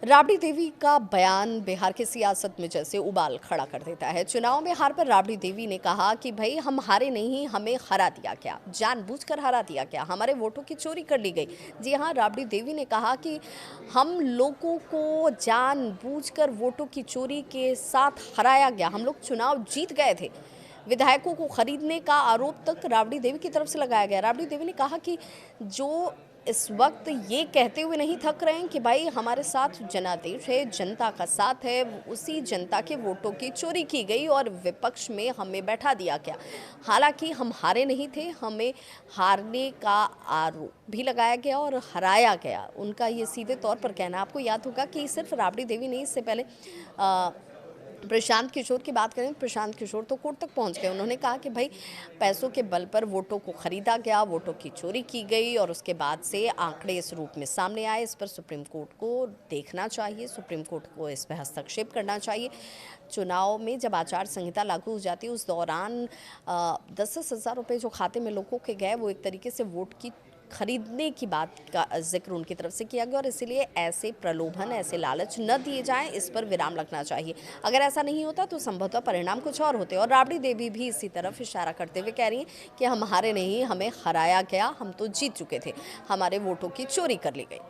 राबड़ी देवी का बयान बिहार की सियासत में जैसे उबाल खड़ा कर देता है। चुनाव में हार पर राबड़ी देवी ने कहा कि भाई हम हारे नहीं, हमें हरा दिया गया, जानबूझकर हरा दिया गया, हमारे वोटों की चोरी कर ली गई। जी हाँ, राबड़ी देवी ने कहा कि हम लोगों को जानबूझकर वोटों की चोरी के साथ हराया गया, हम लोग चुनाव जीत गए थे। विधायकों को खरीदने का आरोप तक राबड़ी देवी की तरफ से लगाया गया। राबड़ी देवी ने कहा कि जो इस वक्त ये कहते हुए नहीं थक रहे हैं कि भाई हमारे साथ जनादेश है, जनता का साथ है, उसी जनता के वोटों की चोरी की गई और विपक्ष में हमें बैठा दिया गया। हालांकि हम हारे नहीं थे, हमें हारने का आरोप भी लगाया गया और हराया गया, उनका ये सीधे तौर पर कहना। आपको याद होगा कि सिर्फ राबड़ी देवी नहीं, इससे पहले प्रशांत किशोर की बात करें, प्रशांत किशोर तो कोर्ट तक पहुंच गए। उन्होंने कहा कि भाई पैसों के बल पर वोटों को खरीदा गया, वोटों की चोरी की गई और उसके बाद से आंकड़े इस रूप में सामने आए। इस पर सुप्रीम कोर्ट को देखना चाहिए, सुप्रीम कोर्ट को इस पर हस्तक्षेप करना चाहिए। चुनाव में जब आचार संहिता लागू हो जाती है उस दौरान 10-10 हज़ार रुपये जो खाते में लोगों के गए, वो एक तरीके से वोट की खरीदने की बात का जिक्र उनकी तरफ से किया गया और इसीलिए ऐसे प्रलोभन, ऐसे लालच न दिए जाएं, इस पर विराम लगना चाहिए। अगर ऐसा नहीं होता तो संभवतः परिणाम कुछ और होते। और राबड़ी देवी भी इसी तरफ इशारा करते हुए कह रही हैं कि हम हारे नहीं, हमें हराया गया, हम तो जीत चुके थे, हमारे वोटों की चोरी कर ली गई।